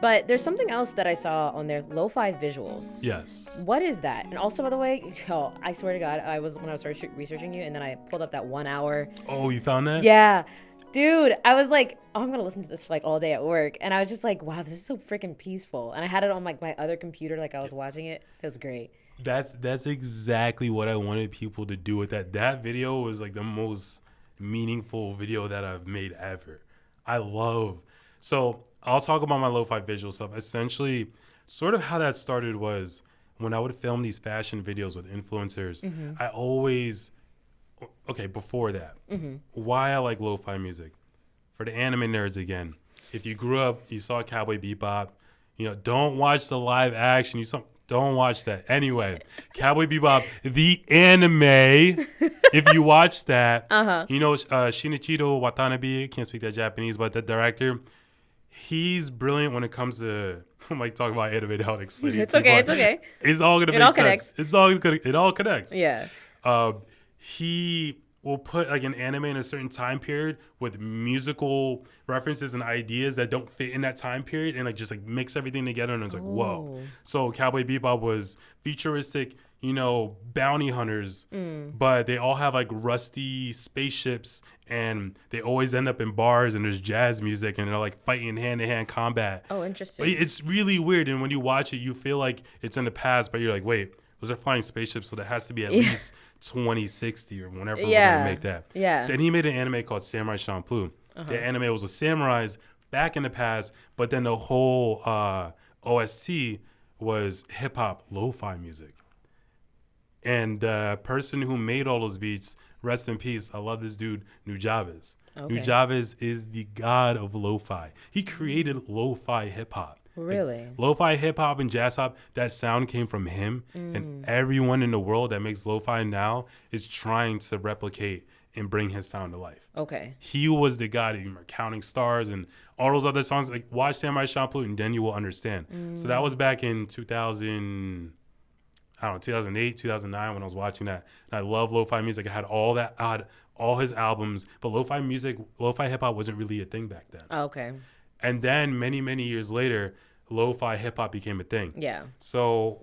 But there's something else that I saw on their lo-fi visuals. Yes. What is that? And also, by the way, yo, I swear to God, when I was researching you, and then I pulled up that 1 hour. Oh, you found that? Yeah, dude, I was like, oh, I'm gonna listen to this for like all day at work, and I was just like, wow, this is so freaking peaceful. And I had it on like my other computer, like I was watching it. It was great. That's exactly what I wanted people to do with that. That video was like the most meaningful video that I've made ever. I love. So I'll talk about my lo-fi visual stuff. Essentially, sort of how that started was when I would film these fashion videos with influencers. I always, okay, before that, why I like lo-fi music. For the anime nerds again, if you grew up, you saw Cowboy Bebop, don't watch the live action. Don't watch that. Anyway, Cowboy Bebop, the anime, if you watch that, Shinichiro Watanabe, can't speak that Japanese, but the director, he's brilliant when it comes to, I'm like talking about anime now and explaining It's okay. It's all going to make sense. Connects. It all connects. Yeah. He will put like an anime in a certain time period with musical references and ideas that don't fit in that time period and like just like mix everything together, and it's like, whoa. So Cowboy Bebop was futuristic, bounty hunters, but they all have like rusty spaceships and they always end up in bars and there's jazz music and they're like fighting hand-to-hand combat. Oh, interesting. It's really weird, and when you watch it, you feel like it's in the past, but you're like, wait, those are flying spaceships, so that has to be at least 2060 or whenever we're going to make that. Yeah. Then he made an anime called Samurai Champloo. The anime was with samurais back in the past, but then the whole OST was hip-hop lo-fi music. And the person who made all those beats, rest in peace, I love this dude, Nujabes. Okay. Nujabes is the god of lo-fi. He created lo-fi hip-hop. Really? Like, lo-fi hip-hop and jazz hop, that sound came from him. And everyone in the world that makes lo-fi now is trying to replicate and bring his sound to life. Okay. He was the guy that Counting Stars and all those other songs. Like, watch Samurai Champloo and then you will understand. So that was back in 2008, 2009 when I was watching that. And I love lo-fi music. I had all that. I had all his albums. But lo-fi music, lo-fi hip-hop wasn't really a thing back then. Oh, okay. And then many, many years later, lo-fi hip-hop became a thing. Yeah. So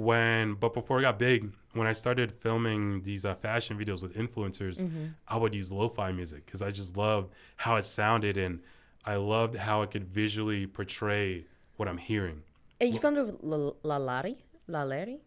but before it got big, when I started filming these fashion videos with influencers, I would use lo-fi music because I just loved how it sounded and I loved how it could visually portray what I'm hearing. And you filmed with Lalari? Lowry,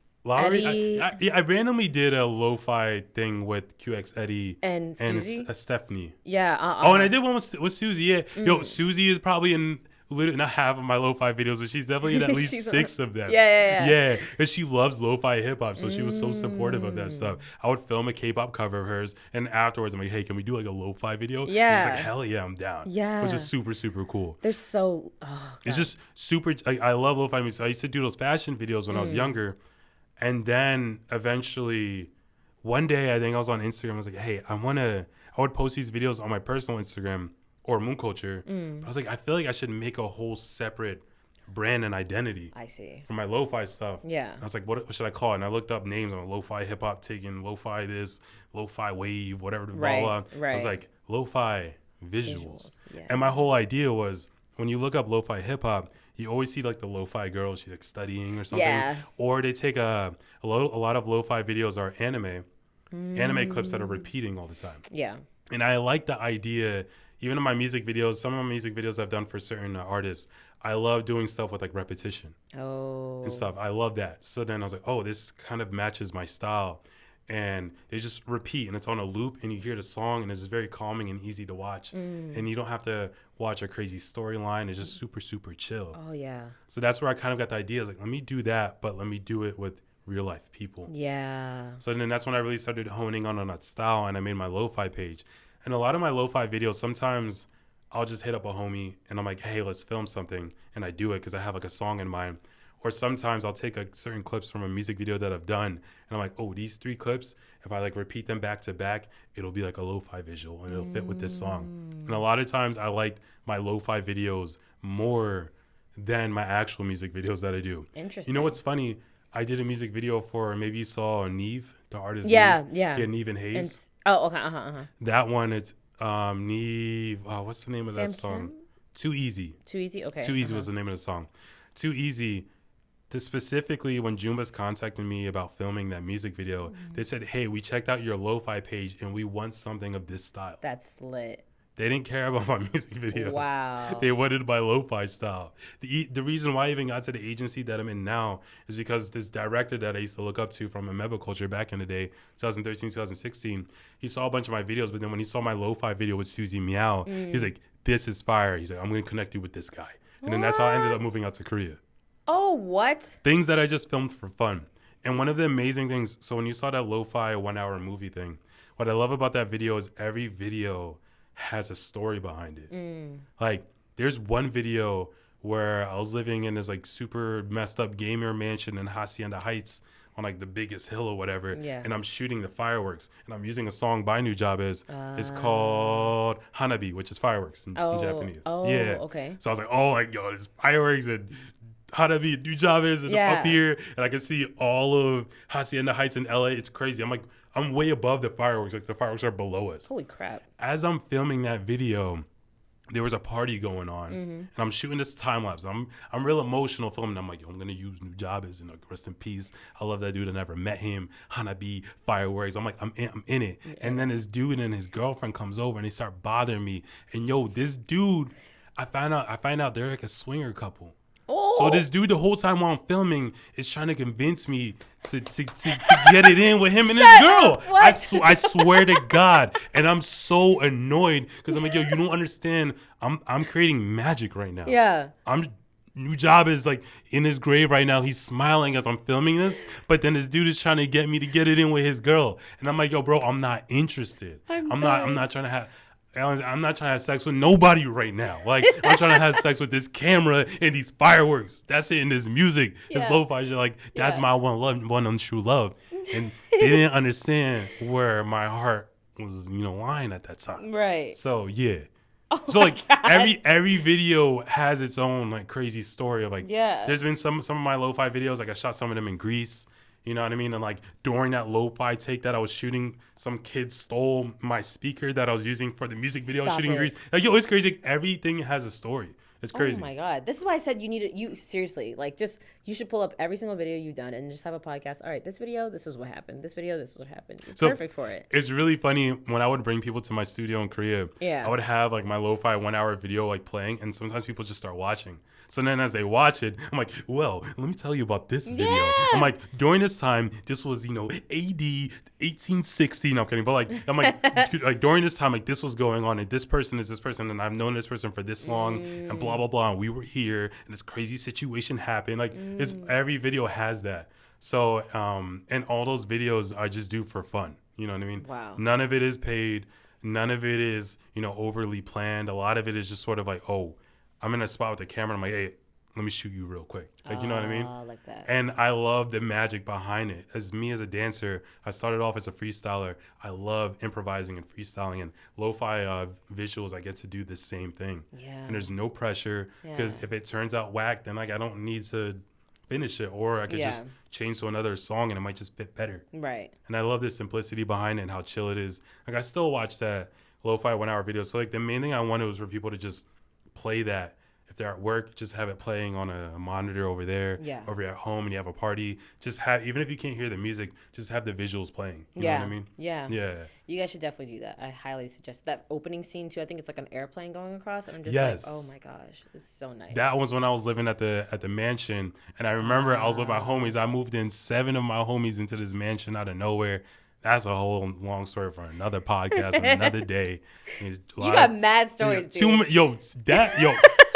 I randomly did a lo-fi thing with QX Eddie and Susie? Stephanie. Yeah. Oh, and I did one with Susie. Yeah. Yo, Susie is probably in not half of my lo-fi videos, but she's definitely in at least 6 of them. Yeah. And she loves lo-fi hip-hop, so she was so supportive of that stuff. I would film a K-pop cover of hers, and afterwards I'm like, hey, can we do like a lo-fi video? Yeah. She's like, hell yeah, I'm down. Yeah. Which is super, super cool. They're so... Oh, it's just super... I love lo-fi music. I used to do those fashion videos when I was younger, and then eventually one day I think I was on Instagram. I was like, hey, I would post these videos on my personal Instagram or Moon Culture. But I was like, I feel like I should make a whole separate brand and identity. I see. For my lo-fi stuff. Yeah. I was like, what should I call it? And I looked up names on lo-fi hip hop, taking lo-fi this, lo-fi wave, whatever. Blah, blah. Right. I was like, lo-fi visuals. Yeah. And my whole idea was when you look up lo-fi hip hop, you always see like the lo-fi girl, she's like studying or something. Yeah. Or they take a lot of lo-fi videos are anime clips that are repeating all the time. Yeah. And I like the idea, even in my music videos, some of my music videos I've done for certain artists, I love doing stuff with like repetition and stuff. I love that. So then I was like, oh, this kind of matches my style. And they just repeat and it's on a loop and you hear the song and it's just very calming and easy to watch. And you don't have to watch a crazy storyline. It's just super, super chill. Oh, yeah. So that's where I kind of got the idea. I was like, let me do that, but let me do it with real life people. Yeah. So then that's when I really started honing on that style and I made my lo-fi page. And a lot of my lo-fi videos, sometimes I'll just hit up a homie and I'm like, hey, let's film something. And I do it because I have like a song in mind. Or sometimes I'll take certain clips from a music video that I've done and I'm like, oh, these 3 clips, if I like repeat them back to back, it'll be like a lo-fi visual and it'll fit with this song. And a lot of times I like my lo-fi videos more than my actual music videos that I do. Interesting. You know what's funny? I did a music video for, maybe you saw Neve, the artist. Yeah, Neve. yeah. Yeah, Neve and Hayes. Okay, That one, it's Neve. What's the name of Sam that song? Kim? Too Easy. Too Easy? Okay. Too Easy was the name of the song. Too Easy. Specifically, when Jumba's contacted me about filming that music video, they said, "Hey, we checked out your lo-fi page and we want something of this style." That's lit. They didn't care about my music videos. Wow. They wanted my lo-fi style. The reason why I even got to the agency that I'm in now is because this director that I used to look up to from Ameba Culture back in the day, 2013, 2016, he saw a bunch of my videos, but then when he saw my lo-fi video with Susie Meow, he's like, "This is fire." He's like, "I'm going to connect you with this guy." And then that's how I ended up moving out to Korea. Oh, what? Things that I just filmed for fun. And one of the amazing things, so when you saw that lo-fi 1 hour movie thing, what I love about that video is every video has a story behind it. Like, there's one video where I was living in this like super messed up gamer mansion in Hacienda Heights on like the biggest hill or whatever, and I'm shooting the fireworks, and I'm using a song by Nujabes. It's called Hanabi, which is fireworks in Japanese. Oh, yeah. Okay. So I was like, oh, like, yo, there's fireworks and Hanabi, Nujabes, and up here, and I can see all of Hacienda Heights in LA. It's crazy. I'm like, I'm way above the fireworks. Like, the fireworks are below us. Holy crap. As I'm filming that video, there was a party going on, and I'm shooting this time lapse. I'm real emotional filming. I'm like, yo, I'm gonna use Nujabes and rest in peace. I love that dude. I never met him. Hanabi, fireworks. I'm like, I'm in it. Yeah. And then this dude and his girlfriend comes over and they start bothering me. And yo, this dude, I find out they're like a swinger couple. Oh. So this dude the whole time while I'm filming is trying to convince me to get it in with him and his girl. I swear to God. And I'm so annoyed because I'm like, yo, you don't understand. I'm creating magic right now. Yeah. Nujabes is like in his grave right now. He's smiling as I'm filming this. But then this dude is trying to get me to get it in with his girl. And I'm like, yo, bro, I'm not interested. I'm not trying to have... I'm not trying to have sex with nobody right now. Like, I'm trying to have sex with this camera and these fireworks. That's it, and this music, this lo-fi shit. Like, that's my one and true love. And they didn't understand where my heart was, lying at that time. Right. So, yeah. So, like, every video has its own, like, crazy story of, like, there's been some of my lo-fi videos, like, I shot some of them in Greece. You know what I mean? And like during that lo-fi take that I was shooting, some kid stole my speaker that I was using for the music video shooting in Greece. Like, yo, it's crazy. Everything has a story. It's crazy. Oh my God. This is why I said you seriously, like, you should pull up every single video you've done and just have a podcast. All right, this video, this is what happened. This video, this is what happened. It's perfect for it. It's really funny when I would bring people to my studio in Korea. I would have like my lo-fi 1 hour video like playing, and sometimes people just start watching. So then as they watch it, I'm like, well, let me tell you about this video. I'm like, during this time, this was, AD 1860. No, I'm kidding. But like, I'm like during this time, like this was going on, and this person is this person, and I've known this person for this long, and blah, blah, blah. And we were here, and this crazy situation happened. Like, it's every video has that. So, and all those videos I just do for fun. You know what I mean? Wow. None of it is paid. None of it is, overly planned. A lot of it is just sort of like, oh, I'm in a spot with the camera. I'm like, hey, let me shoot you real quick. Like, you know what I mean? Like that. And I love the magic behind it. As a dancer, I started off as a freestyler. I love improvising and freestyling, and lo-fi visuals. I get to do the same thing. Yeah. And there's no pressure because if it turns out whack, then like I don't need to finish it, or I could just change to another song and it might just fit better. Right. And I love the simplicity behind it and how chill it is. Like, I still watch that lo-fi 1 hour video. So like the main thing I wanted was for people to just play that. If they're at work, just have it playing on a monitor over there. Yeah. Or if you're at home and you have a party, just have, even if you can't hear the music, just have the visuals playing. You know what I mean? Yeah. Yeah. You guys should definitely do that. I highly suggest that opening scene too. I think it's like an airplane going across, and I'm just like, oh my gosh, this is so nice. That was when I was living at the mansion, and I remember I was with my homies. I moved in 7 of my homies into this mansion out of nowhere. That's a whole long story for another podcast and another day. You got mad stories, dude.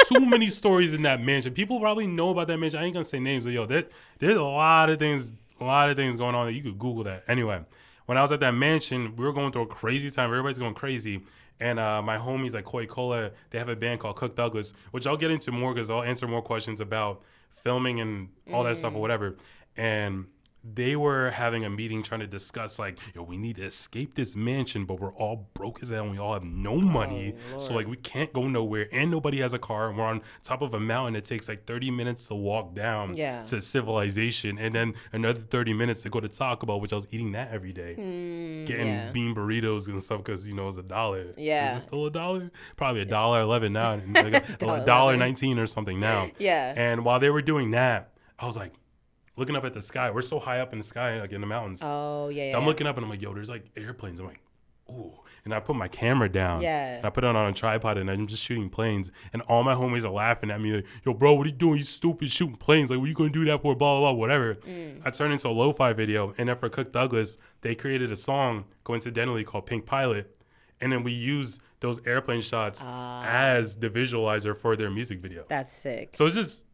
Too many stories in that mansion. People probably know about that mansion. I ain't gonna say names, but there's a lot of things going on that you could Google that. Anyway, when I was at that mansion, we were going through a crazy time. Everybody's going crazy. And my homies like Koi Cola, they have a band called Cook Douglas, which I'll get into more because I'll answer more questions about filming and all that stuff or whatever. And they were having a meeting trying to discuss like, yo, we need to escape this mansion, but we're all broke as hell and we all have no money. So like we can't go nowhere and nobody has a car and we're on top of a mountain. It takes like 30 minutes to walk down to civilization and then another 30 minutes to go to Taco Bell, which I was eating that every day. Getting bean burritos and stuff because, you know, it's $1. Yeah. Is it still $1? Probably $1.11 now. Like $1.19 or something now. Yeah. And while they were doing that, I was like, looking up at the sky. We're so high up in the sky, like in the mountains. Oh, yeah. I'm looking up and I'm like, yo, there's like airplanes. I'm like, ooh. And I put my camera down. Yeah. And I put it on a tripod and I'm just shooting planes. And all my homies are laughing at me like, yo, bro, what are you doing? You stupid shooting planes. Like, what are you going to do that for? Blah, blah, blah, whatever. I turned into a lo-fi video. And then for Cook Douglas, they created a song, coincidentally, called Pink Pilot. And then we use those airplane shots as the visualizer for their music video. That's sick. So it's just,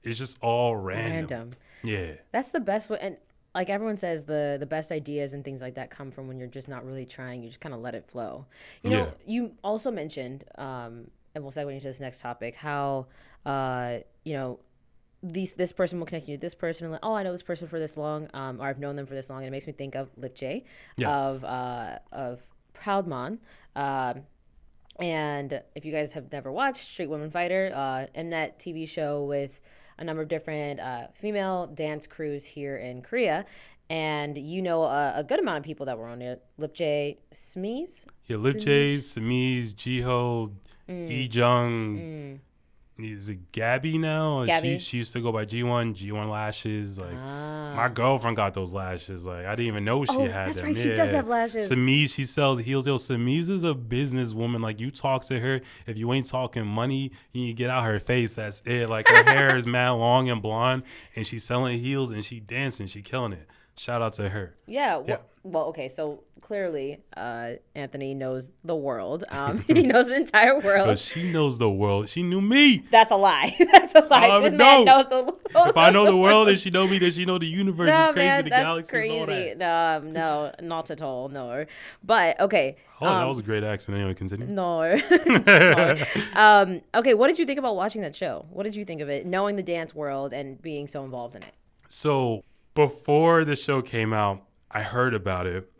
it's just all random. Yeah. That's the best way. And like everyone says, the best ideas and things like that come from when you're just not really trying. You just kind of let it flow. You know, you also mentioned, and we'll segue into this next topic, how, you know, this person will connect you to this person. And like, oh, I know this person for this long, or I've known them for this long. And it makes me think of Lip J of Proud Mon. And if you guys have never watched Street Women Fighter, Mnet TV show with a number of different female dance crews here in Korea. And you know a good amount of people that were on it. Lip J, Smeeze? Yeah, Lip J, Smeeze, Jiho, Lee-jung. Is it Gabby now? Gabby. She used to go by G1 lashes. Like my girlfriend got those lashes. Like I didn't even know she had that's them. Right. She does have lashes. Smeeze, she sells heels. Yo, Smeeze is a businesswoman. Like you talk to her, if you ain't talking money, you get out her face. That's it. Like her hair is mad long and blonde, and she's selling heels and she dancing. She killing it. Shout out to her. Yeah. Well, okay. So clearly, Anthony knows the world. He knows the entire world. But she knows the world. She knew me. That's a lie. That's a lie. This man knows the world. If I know the world and she know me, then she know the universe. No, is crazy. man, The that's galaxies crazy. and all that. No, not at all. No. But okay. Oh, that was a great accent. Anyway, continue. No. Okay. What did you think about watching that show? What did you think of it, knowing the dance world and being so involved in it? So before the show came out, I heard about it,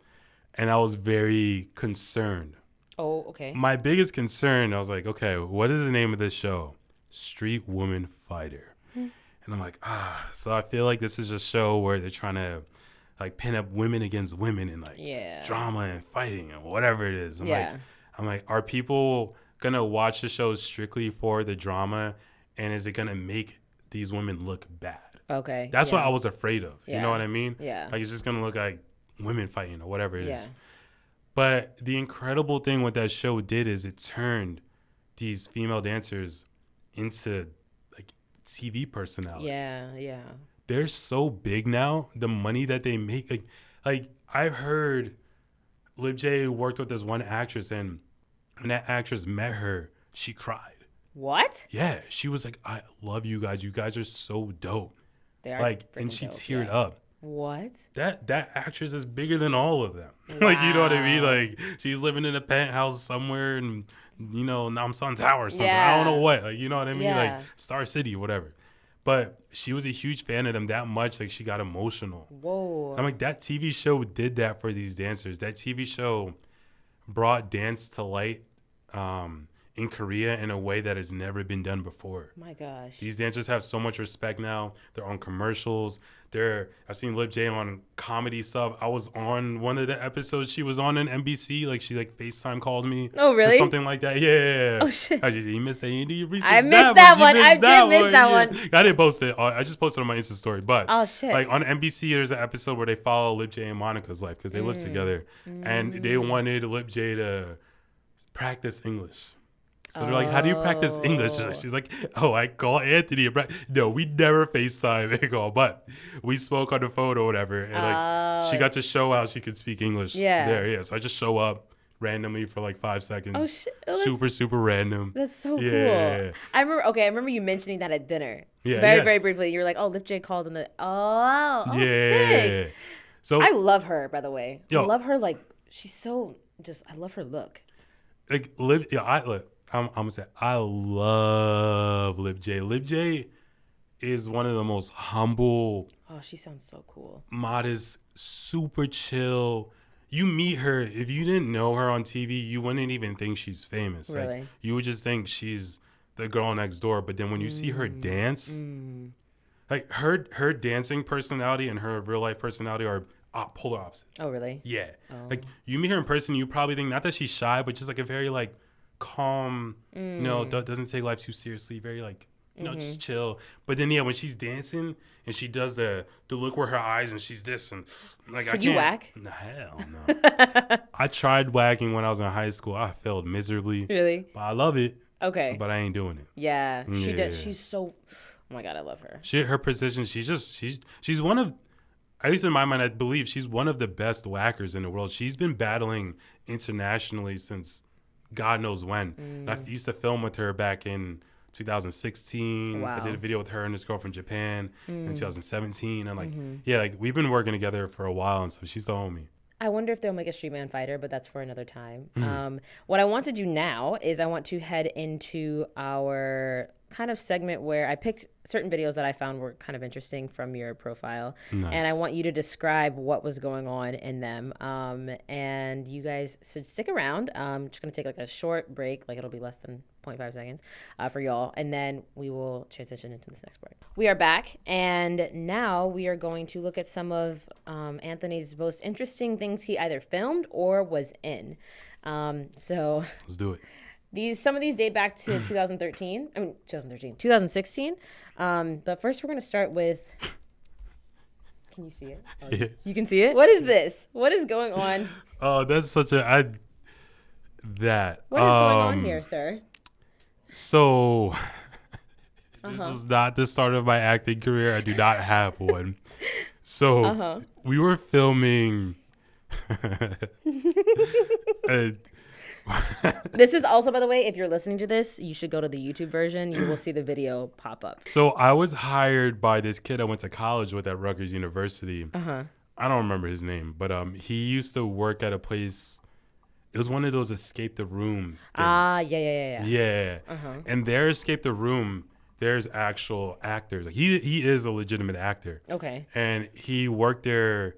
and I was very concerned. Oh, okay. My biggest concern, I was like, okay, what is the name of this show? Street Woman Fighter. And I'm like, so I feel like this is a show where they're trying to like pin up women against women and like drama and fighting and whatever it is. I'm like, are people gonna watch the show strictly for the drama, and is it gonna make these women look bad? Okay. That's what I was afraid of. You know what I mean? Yeah. Like it's just gonna look like women fighting or whatever it is. But the incredible thing what that show did is it turned these female dancers into like TV personalities. Yeah. They're so big now. The money that they make, like I heard Lip J worked with this one actress, and when that actress met her, she cried. What? Yeah, she was like, "I love you guys. You guys are so dope." They are like, and she teared up. What? That actress is bigger than all of them. Like, you know what I mean? Like, she's living in a penthouse somewhere in, you know, Namsan Tower or something. I don't know what. Like, you know what I mean? Like, Star City, whatever. But she was a huge fan of them that much. Like, she got emotional. Whoa. I'm like, that TV show did that for these dancers. That TV show brought dance to light in Korea in a way that has never been done before. My gosh. These dancers have so much respect now. They're on commercials. I've seen Lip J on comedy stuff. I was on one of the episodes she was on in NBC. Like she like FaceTime calls me. Oh, really? Or something like that. Yeah. Oh, shit. I just, you missed that. You need to research I missed that one. I did miss that one. I didn't post it. I just posted it on my Insta story. But oh, shit. Like on NBC, there's an episode where they follow Lip J and Monica's life because they live together. And they wanted Lip J to practice English. So they're like, how do you practice English? She's like, I call Anthony. No, we never FaceTime and call, but we spoke on the phone or whatever. And like, she got to show how she could speak English there. Yeah. So I just show up randomly for like 5 seconds. Oh, shit. Super random. That's so cool. I remember you mentioning that at dinner. Yeah. Very briefly. You were like, Lip J called in sick. So I love her, by the way. Yo, I love her. Like, she's so I love her look. Like, I'm gonna say I love Lip J. Lip J is one of the most humble. Oh, she sounds so cool. Modest, super chill. You meet her, if you didn't know her on TV, you wouldn't even think she's famous. Really? Like, you would just think she's the girl next door. But then when you see her dance, like her dancing personality and her real life personality are polar opposites. Oh, really? Yeah. Oh. Like, you meet her in person, you probably think not that she's shy, but just like a very like calm, you know, doesn't take life too seriously, very like, you know, just chill. But then, yeah, when she's dancing and she does the look where her eyes and she's this and like, Could you whack? No, hell no. I tried whacking when I was in high school. I failed miserably. Really? But I love it. Okay. But I ain't doing it. Yeah, she does. She's so. Oh my god, I love her. Her position. She's one of, at least in my mind, I believe she's one of the best whackers in the world. She's been battling internationally since God knows when. And I used to film with her back in 2016. Wow. I did a video with her and this girl from Japan in 2017. And like, yeah, like we've been working together for a while, and so she's the homie. I wonder if they'll make a Street Man Fighter, but that's for another time. What I want to do now is I want to head into our kind of segment where I picked certain videos that I found were kind of interesting from your profile. Nice. And I want you to describe what was going on in them. And you guys should stick around. I'm just going to take like a short break, like it'll be less than 0.5 seconds for y'all. And then we will transition into this next break. We are back. And now we are going to look at some of Anthony's most interesting things he either filmed or was in. So let's do it. Some of these date back to 2016. But first we're going to start with, can you see it? Oh, yeah. You can see it? What is this? What is going on? Oh, that's such a, What is going on here, sir? So, this was not the start of my acting career. I do not have one. So, we were filming. This is also, by the way, if you're listening to this, you should go to the YouTube version. You will see the video pop up. So I was hired by this kid I went to college with at Rutgers University. I don't remember his name, but he used to work at a place. It was one of those escape the room things. Yeah. And their escape the room, there's actual actors. Like he is a legitimate actor. Okay. And he worked there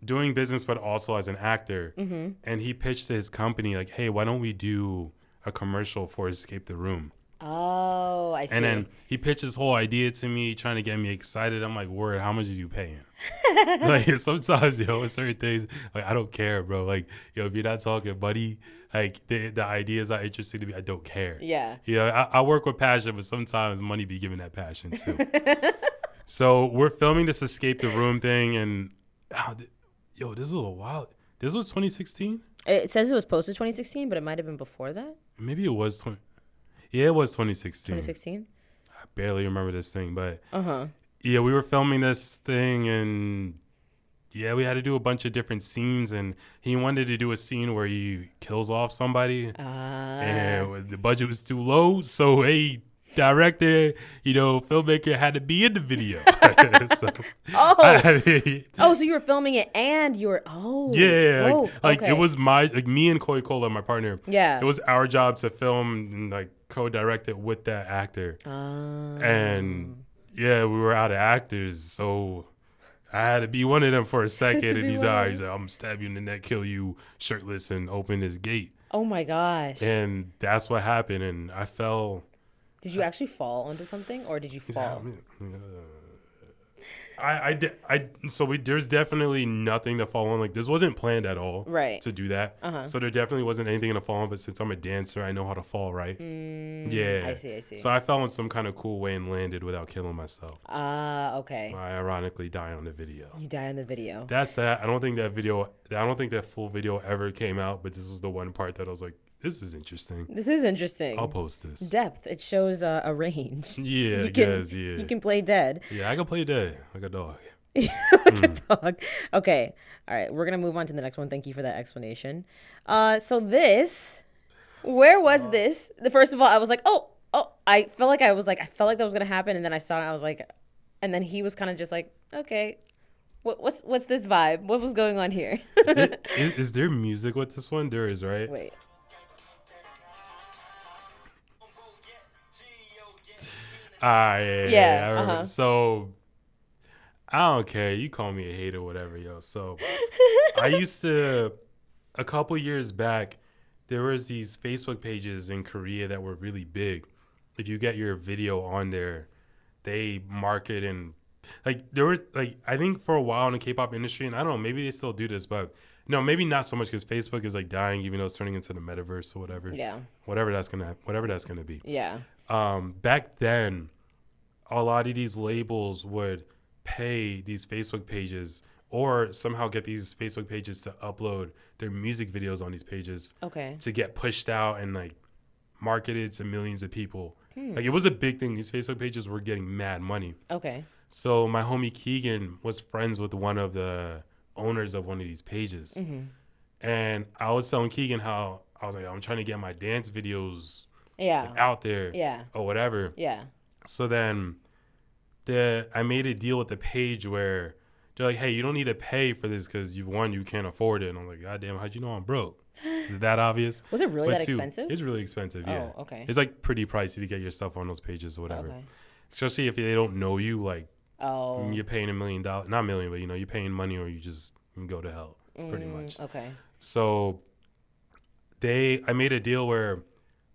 doing business, but also as an actor. And he pitched to his company, like, hey, why don't we do a commercial for Escape the Room? Oh, I see. And then he pitched his whole idea to me, trying to get me excited. I'm like, word, how much are you paying? Like, sometimes, with certain things, like, I don't care, bro. Like, if you're not talking money, like, the ideas are interesting to me, I don't care. Yeah. I work with passion, but sometimes money be giving that passion, too. So we're filming this Escape the Room thing, and this was a while. This was 2016? It says it was posted 2016, but it might have been before that. Maybe it was it was 2016. 2016? I barely remember this thing, but yeah, we were filming this thing, and yeah, we had to do a bunch of different scenes, and he wanted to do a scene where he kills off somebody, and the budget was too low, so director, filmmaker had to be in the video. So you were filming it and you were, it was me and Koi Cola, my partner. Yeah. It was our job to film and like co-direct it with that actor. And yeah, we were out of actors, so I had to be one of them for a second. And he's like, I'm gonna stab you in the neck, kill you shirtless, and open this gate. Oh my gosh. And that's what happened, and I fell. Did you actually fall onto something, or did you fall? There's definitely nothing to fall on. Like, this wasn't planned at all, right? To do that. So there definitely wasn't anything to fall on. But since I'm a dancer, I know how to fall, right? Yeah. I see. So I fell in some kind of cool way and landed without killing myself. Okay. I ironically die on the video. You die on the video. That's that. I don't think that full video ever came out. But this was the one part that I was like, this is interesting. I'll post this. Depth. It shows a range. Yeah, I guess, yeah. You can play dead. Yeah, I can play dead like a dog. Like a dog. Okay. All right. We're going to move on to the next one. Thank you for that explanation. So where was this? First of all, I was like, I felt like that was going to happen. And then I saw it. I was like, and then he was kind of just like, okay, what's this vibe? What was going on here? Is there music with this one? There is, right? Yeah. I remember. So I don't care. You call me a hater, whatever, yo. So I used to, a couple years back, there was these Facebook pages in Korea that were really big. If you get your video on there, they market and like there were like I think for a while in the K-pop industry, and I don't know, maybe they still do this, but no, maybe not so much because Facebook is like dying, even though it's turning into the metaverse or whatever. Yeah. Whatever that's gonna be. Yeah. Back then, a lot of these labels would pay these Facebook pages or somehow get these Facebook pages to upload their music videos on these pages. Okay. To get pushed out and like marketed to millions of people. Like it was a big thing. These Facebook pages were getting mad money. Okay. So my homie Keegan was friends with one of the owners of one of these pages. And I was telling Keegan how I was like, I'm trying to get my dance videos like, out there or whatever. Yeah. So then I made a deal with the page where they're like, hey, you don't need to pay for this because you can't afford it. And I'm like, God damn, how'd you know I'm broke? Is it that obvious? Was it really expensive? It's really expensive, yeah. Oh, okay. It's like pretty pricey to get your stuff on those pages or whatever. Okay. Especially if they don't know you, like you're paying $1 million, not $1 million, but you're paying money or you just go to hell, pretty much. Okay. So I made a deal where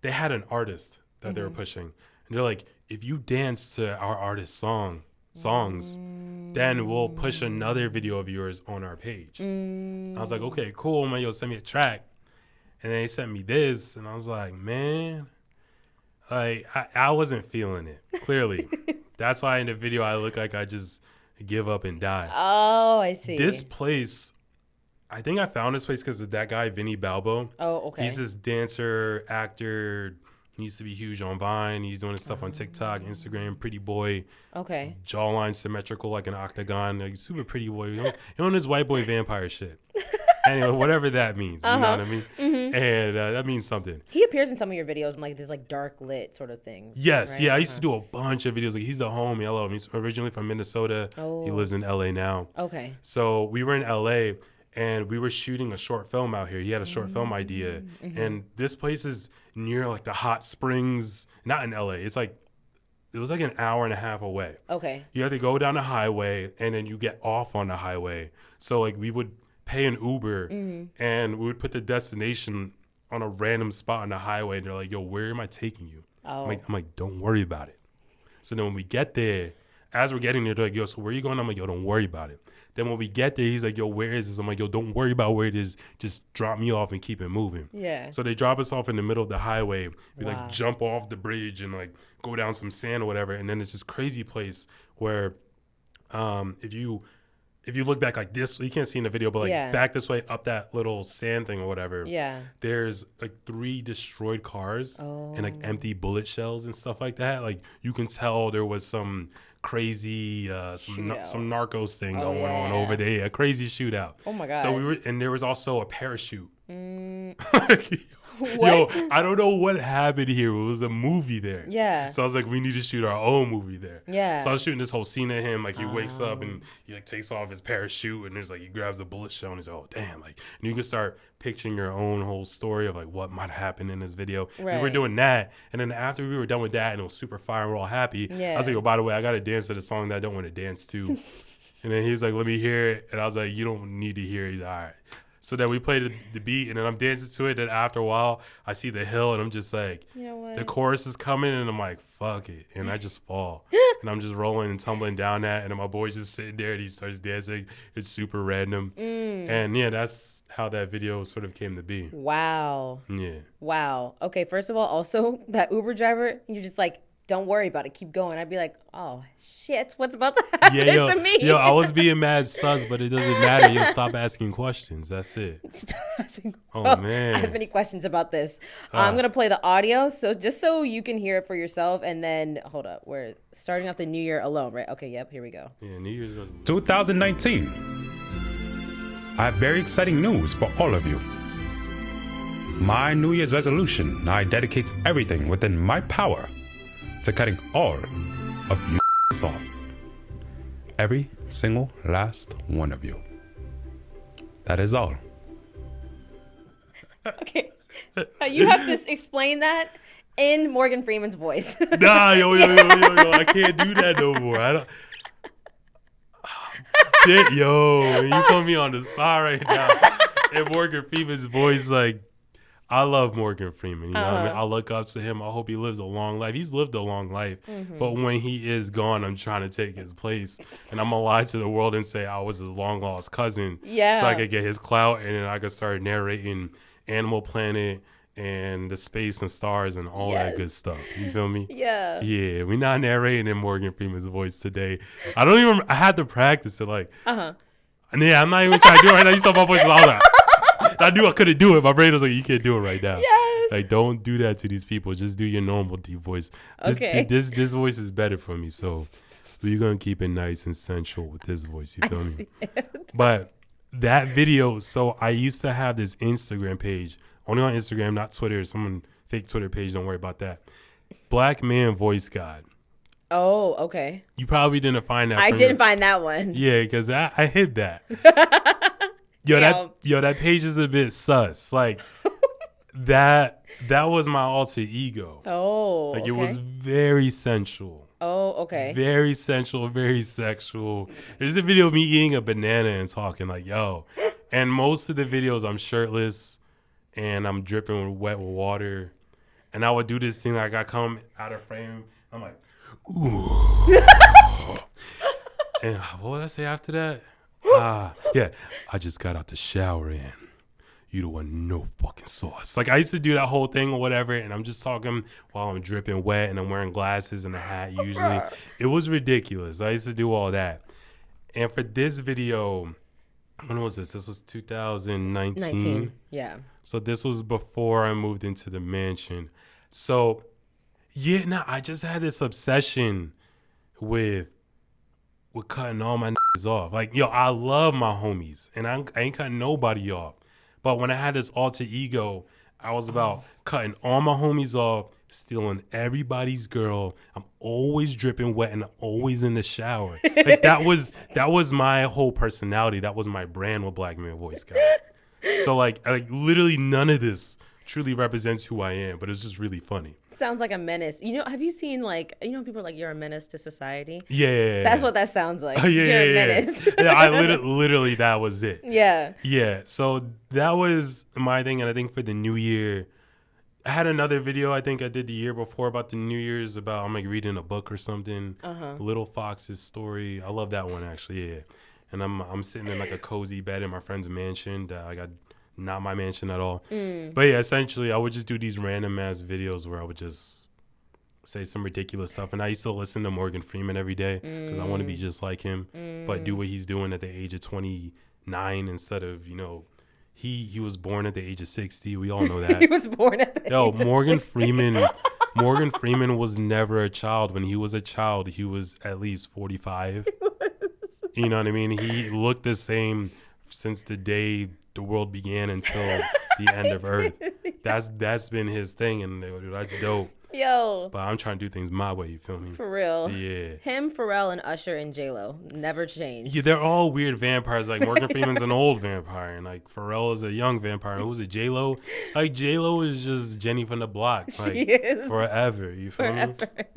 they had an artist that they were pushing. And they're like, if you dance to our artist's songs, then we'll push another video of yours on our page. I was like, okay, cool, man, yo, send me a track. And then they sent me this, and I was like, man, like I wasn't feeling it, clearly. That's why in the video I look like I just give up and die. Oh, I see. This place, I think I found this place because of that guy, Vinny Balbo. Oh, okay. He's this dancer, actor. He used to be huge on Vine. He's doing his stuff on TikTok, Instagram, pretty boy. Okay. Jawline symmetrical like an octagon. Like super pretty boy. He on his white boy vampire shit. Anyway, whatever that means. You know what I mean? And that means something. He appears in some of your videos in like these like dark lit sort of things. Yes. Right? Yeah. I used to do a bunch of videos. Like he's the homie. I love him. He's originally from Minnesota. Oh. He lives in LA now. Okay. So we were in LA and we were shooting a short film out here. He had a short film idea. And this place is near like the hot springs, not in LA. It was like an hour and a half away. Okay. You have to go down the highway and then you get off on the highway. So like we would pay an Uber and we would put the destination on a random spot on the highway. And they're like, yo, where am I taking you? Oh. I'm like, don't worry about it. So then when we get there, as we're getting there, they're like, yo, so where are you going? I'm like, yo, don't worry about it. Then when we get there, he's like, yo, where is this? I'm like, yo, don't worry about where it is. Just drop me off and keep it moving. Yeah. So they drop us off in the middle of the highway. We like jump off the bridge and like go down some sand or whatever. And then it's this crazy place where if you look back like this, you can't see in the video, but like back this way up that little sand thing or whatever. Yeah. There's like 3 destroyed cars and like empty bullet shells and stuff like that. Like you can tell there was some crazy some narcos thing going on over there, a crazy shootout. Oh my god. So and there was also a parachute. Yo, I don't know what happened here. It was a movie there. Yeah. So I was like, we need to shoot our own movie there. Yeah. So I was shooting this whole scene of him, like he wakes up and he like takes off his parachute and there's like he grabs a bullet shell and he's like, oh damn, like and you can start picturing your own whole story of like what might happen in this video. Right. We were doing that, and then after we were done with that and it was super fire and we're all happy. I was like, oh, by the way, I gotta dance to the song that I don't want to dance to. And then he's like, let me hear it, and I was like, you don't need to hear it. He's like, all right. So then we played the beat, and then I'm dancing to it. Then after a while, I see the hill, and I'm just like, you know what? The chorus is coming, and I'm like, fuck it. And I just fall. And I'm just rolling and tumbling down that, and then my boy's just sitting there, and he starts dancing. It's super random. And, yeah, that's how that video sort of came to be. Wow. Yeah. Wow. Okay, first of all, also, that Uber driver, you're just like, don't worry about it. Keep going. I'd be like, oh, shit, what's about to happen to me? Yo, I was being mad sus, but it doesn't matter. Yo, stop asking questions. That's it. Stop asking. Oh, man. I have many questions about this. I'm going to play the audio, so just so you can hear it for yourself. And then, hold up. We're starting off the new year alone, right? Okay, yep, here we go. Yeah, New Year's 2019. I have very exciting news for all of you. My New Year's resolution, I dedicate everything within my power to cutting all of you off. Every single last one of you. That is all. Okay. You have to explain that In Morgan Freeman's voice. Nah, yo, I can't do that no more. I don't. Shit, yo, you put me on the spot right now. In Morgan Freeman's voice, like, I love Morgan Freeman. You know what I mean? I look up to him. I hope he lives a long life. He's lived a long life. But when he is gone, I'm trying to take his place. And I'm going to lie to the world and say I was his long-lost cousin. Yeah. So I could get his clout, and then I could start narrating Animal Planet and the space and stars and all that good stuff. You feel me? Yeah. Yeah. We're not narrating in Morgan Freeman's voice today. I had to practice it. Like, yeah, I'm not even trying to do it right now. You saw my voice and all that. I knew I couldn't do it. My brain was like, you can't do it right now. Yes. Like, don't do that to these people. Just do your normal deep voice. This voice is better for me. So we're going to keep it nice and sensual with this voice. You feel me? But that video, so I used to have this Instagram page, only on Instagram, not Twitter. Someone fake Twitter page. Don't worry about that. Black Man Voice God. Oh, okay. You probably didn't find that. I didn't find that one. Yeah, because I hid that. That page is a bit sus. Like that was my alter ego. Oh, like it was very sensual. Oh, okay. Very sensual, very sexual. There's a video of me eating a banana and talking like, yo. And most of the videos I'm shirtless and I'm dripping wet with water. And I would do this thing like I come out of frame. I'm like, ooh. And what would I say after that? Yeah, I just got out the shower and you don't want no fucking sauce. Like I used to do that whole thing or whatever, and I'm just talking while I'm dripping wet and I'm wearing glasses and a hat usually. It was ridiculous. I used to do all that. And for this video, when was this? This was 2019. Yeah. So this was before I moved into the mansion. So yeah, I just had this obsession with cutting all my off. Like, yo, I love my homies, and I ain't cutting nobody off. But when I had this alter ego, I was about cutting all my homies off, stealing everybody's girl. I'm always dripping wet and always in the shower. Like that was my whole personality. That was my brand with Black Man Voice God. So like literally none of this truly represents who I am, but it's just really funny. Sounds like a menace. Have you seen people are like, you're a menace to society? Yeah. That's what that sounds like. You're a menace. Yeah, I literally that was it. Yeah. Yeah. So that was my thing. And I think for the new year, I had another video I think I did the year before about the New Year's about I'm like reading a book or something. Little Fox's story. I love that one actually. Yeah. And I'm sitting in like a cozy bed in my friend's mansion that I got. Not my mansion at all. But yeah, essentially I would just do these random ass videos where I would just say some ridiculous stuff. And I used to listen to Morgan Freeman every day because I want to be just like him, but do what he's doing at the age of 29 instead of, he was born at the age of 60. We all know that. He was born at the age of 60. Morgan Freeman was never a child. When he was a child, he was at least 45. You know what I mean? He looked the same since the day the world began until the end of Earth. That's been his thing, and that's dope. Yo. But I'm trying to do things my way, you feel me? For real. Yeah. Him, Pharrell, and Usher and J-Lo never changed. Yeah, they're all weird vampires. Like Morgan Freeman's an old vampire, and like Pharrell is a young vampire. And who's it? J-Lo? Like J-Lo is just Jenny from the block. Like she is. Forever. You feel me?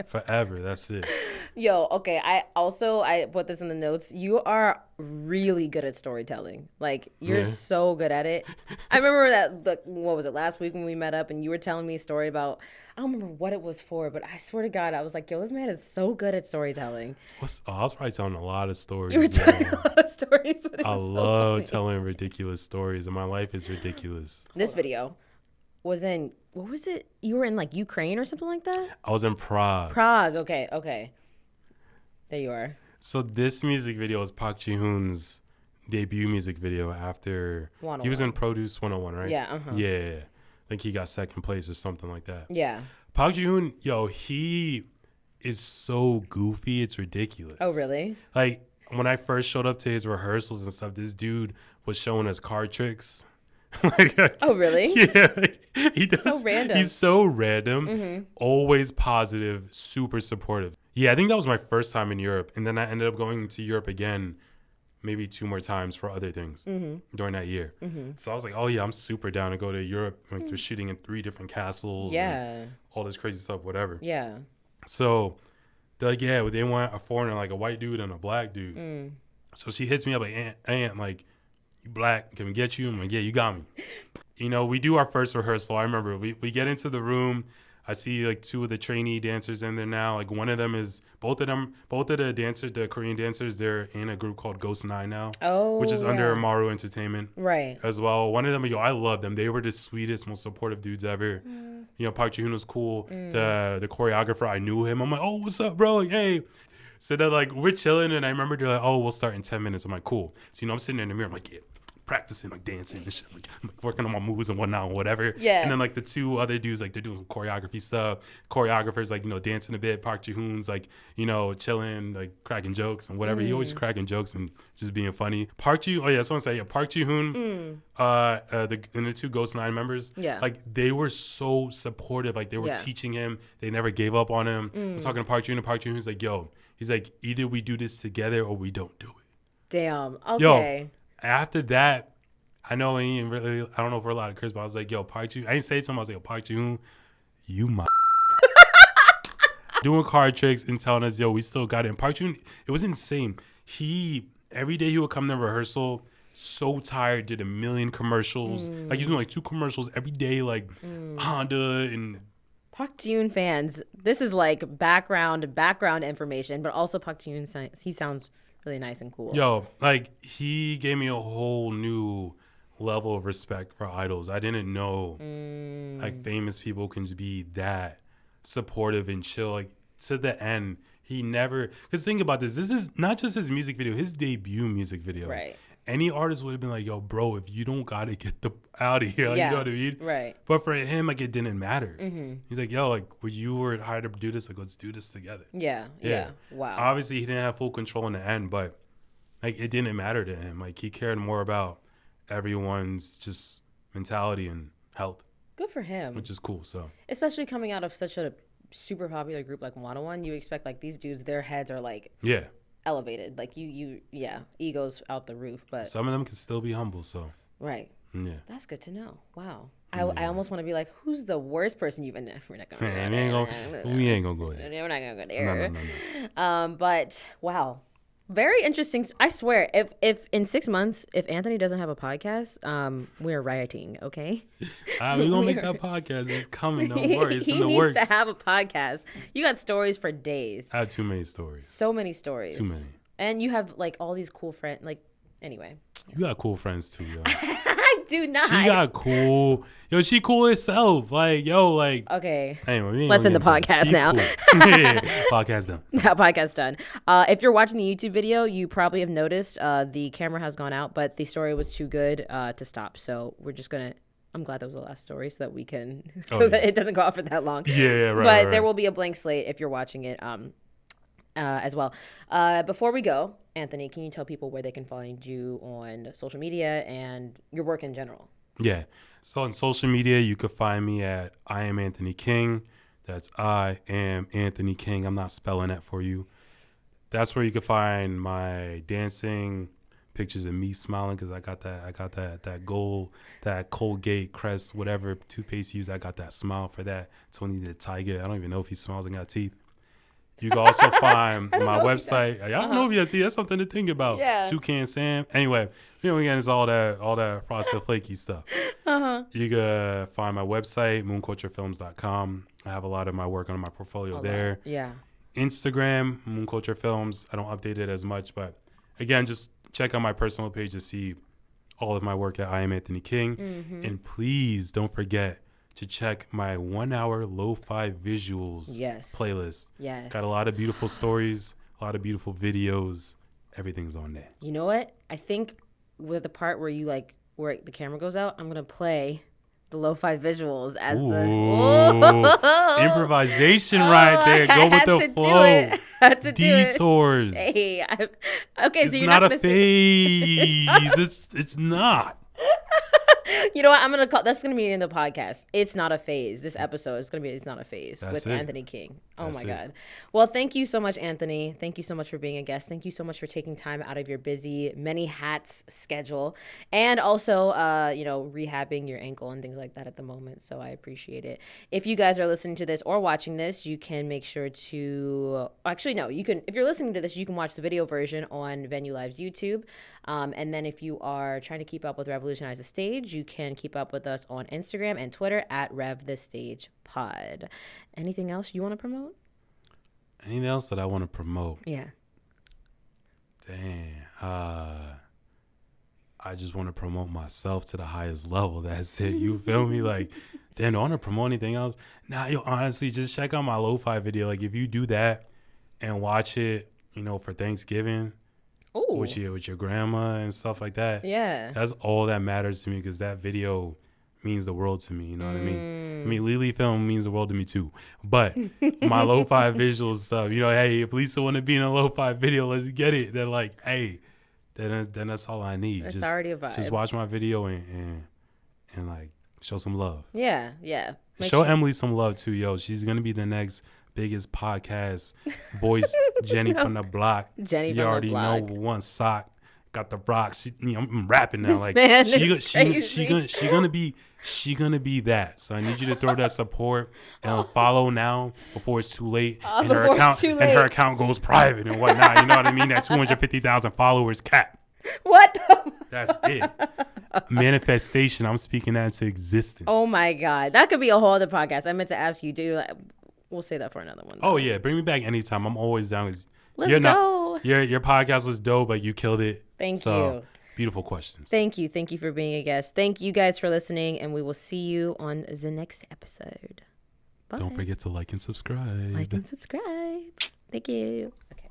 Forever. That's it. Yo, okay. I put this in the notes. You are really good at storytelling. Like you're so good at it. I remember what was it, last week when we met up and you were telling me a story about, I don't remember what it was for, but I swear to God, I was like, yo, this man is so good at storytelling. I was probably telling a lot of stories. You were telling a lot of stories. But I love telling ridiculous stories, and my life is ridiculous. This video was in, what was it? You were in like Ukraine or something like that? I was in Prague. Prague, okay. There you are. So this music video is Park Ji-hoon's debut music video after he was in Produce 101, right? Yeah, Yeah. I think he got second place or something like that. Yeah. Park Ji-hoon, yo, he is so goofy, it's ridiculous. Oh, really? Like, when I first showed up to his rehearsals and stuff, this dude was showing us card tricks. Oh, really? Yeah. He does. So random. He's so random, always positive, super supportive. Yeah, I think that was my first time in Europe. And then I ended up going to Europe again maybe 2 more times for other things during that year. So I was like, oh yeah, I'm super down to go to Europe. Like they're shooting in 3 different castles. And all this crazy stuff, whatever. Yeah. So they're like, yeah, they want a foreigner, like a white dude and a black dude. So she hits me up like, Aunt, like, you black, can we get you? I'm like, yeah, you got me. You know, we do our first rehearsal. I remember we get into the room. I see like 2 of the trainee dancers in there now. Like one of them is both of the dancers, the Korean dancers, they're in a group called Ghost 9 now. Oh, which is under Maru Entertainment. Right. As well. One of them, I love them. They were the sweetest, most supportive dudes ever. You know, Park Ji-hoon was cool. The choreographer, I knew him. I'm like, oh, what's up, bro? Like, hey. So they're like, we're chilling, and I remember they're like, oh, we'll start in 10 minutes. I'm like, cool. So, you know, I'm sitting in the mirror. I'm like, yeah, practicing, like dancing and shit, like working on my moves and whatnot and whatever. Yeah. And then like the 2 other dudes, like they're doing some choreography stuff. Choreographers, like, you know, dancing a bit. Park Ji-hoon's like, you know, chilling, like cracking jokes and whatever. He always cracking jokes and just being funny. Park Ji-hoon, Park Ji-hoon, and the 2 Ghost 9 members, like they were so supportive. Like they were teaching him. They never gave up on him. I'm talking to Park Ji-hoon, and Park Ji-hoon's like, yo, he's like, either we do this together or we don't do it. Damn. Okay. Yo, after that, I know he ain't really, I don't know if we're allowed to curse, but I was like, yo, Park Ji-hoon. I didn't say it to him. I was like, yo, Park Ji-hoon, you my doing card tricks and telling us, yo, we still got it. And Park Ji-hoon, it was insane. Every day he would come to rehearsal, so tired, did a million commercials. Like he's doing like 2 commercials every day, like Honda and... Park Ji-hoon fans, this is like background information, but also Park Ji-hoon, he sounds really nice and cool. Yo, like he gave me a whole new level of respect for idols. I didn't know like famous people can be that supportive and chill, like to the end. He never, because think about this is not just his music video, his debut music video. Right. Any artist would have been like, yo, bro, if you don't got to get the out of here. Like, you know what I mean? Right. But for him, like, it didn't matter. He's like, yo, like, when you were hired to do this, like, let's do this together. Yeah. Wow. Obviously, he didn't have full control in the end, but, like, it didn't matter to him. Like, he cared more about everyone's just mentality and health. Good for him. Which is cool, so. Especially coming out of such a super popular group like 101, you expect, like, these dudes, their heads are, like... Yeah. Elevated, like egos out the roof, but some of them can still be humble. So that's good to know. Wow, I almost want to be like, who's the worst person you've been? We're not gonna. We ain't gonna go there. We're not gonna go there. No. But wow, very interesting. I swear, if in 6 months, if Anthony doesn't have a podcast, we're rioting. Okay, we're gonna make that podcast. It's coming. Don't worry, it's in the works. He needs to have a podcast. You got stories for days. I have too many stories. So many stories. Too many. And you have like all these cool friends. Like anyway, you got cool friends too, yo. I do not. She got cool. Yo, she cool herself. Like, yo, like. Okay. Anyway, let's end the podcast now. Cool. Podcast done. Podcast done. If you're watching the YouTube video, you probably have noticed the camera has gone out, but the story was too good to stop. So we're just gonna. I'm glad that was the last story, so that we can, that it doesn't go on for that long. Yeah, right. But there will be a blank slate if you're watching it. As well. Before we go, Anthony, can you tell people where they can find you on social media and your work in general? Yeah. So on social media, you can find me at I Am Anthony King. That's I Am Anthony King. I'm not spelling that for you. That's where you can find my dancing, pictures of me smiling because I got that gold, that Colgate, Crest, whatever toothpaste you use. I got that smile for that. Tony the Tiger. I don't even know if he smiles and got teeth. You can also find my website. I don't know if you see. That's something to think about. Yeah. Toucan Sam. Anyway, again, it's all that frosted flaky stuff. You can find my website, moonculturefilms.com. I have a lot of my work on my portfolio there. Yeah. Instagram, Moonculture Films. I don't update it as much, but again, just check out my personal page to see all of my work at I Am Anthony King. And please don't forget to check my 1 hour lo-fi visuals playlist. Yes. Got a lot of beautiful stories, a lot of beautiful videos. Everything's on there. You know what? I think with the part where where the camera goes out, I'm going to play the lo-fi visuals as improvisation right there. Go with the flow. Detours. Hey, okay, it's so you're not a phase. It's not. You know what? I'm gonna call. That's gonna be in the podcast. It's not a phase. This episode is gonna be. It's not a phase with Anthony King. Oh my God. Well, thank you so much, Anthony. Thank you so much for being a guest. Thank you so much for taking time out of your busy many hats schedule, and also, rehabbing your ankle and things like that at the moment. So I appreciate it. If you guys are listening to this or watching this, you can make sure to. Actually, no. You can. If you're listening to this, you can watch the video version on VenewLive's YouTube. And then if you are trying to keep up with Revolutionize the Stage, you can keep up with us on Instagram and Twitter at RevTheStagePod. Anything else you want to promote? Anything else that I want to promote? Yeah. Damn. I just want to promote myself to the highest level. That's it. You feel me? Like, damn, do I want to promote anything else? Nah, honestly, just check out my lo-fi video. Like, if you do that and watch it, for Thanksgiving, Ooh. with your grandma and stuff like that. Yeah. That's all that matters to me because that video means the world to me. You know what I mean? I mean, Lily film means the world to me too. But my lo-fi visual stuff, hey, if Lisa want to be in a lo-fi video, let's get it. Then hey, then that's all I need. It's already a vibe. Just watch my video and like show some love. Yeah. Show Emily some love too, yo. She's gonna be the next biggest podcast voice. Jenny from the block. You already know, one sock got the rock. I'm rapping now. Like she gonna be that. So I need you to throw that support and follow now before it's too late. And her account goes private and whatnot. You know what I mean? That 250,000 followers cap. What? That's it. Manifestation. I'm speaking that into existence. Oh my God, that could be a whole other podcast. I meant to ask you, we'll save that for another one. Oh yeah, bring me back anytime. I'm always down. Let's go. Your podcast was dope, but you killed it. Thank you. Beautiful questions. Thank you for being a guest. Thank you guys for listening, and we will see you on the next episode. Bye. Don't forget to like and subscribe. Thank you. Okay.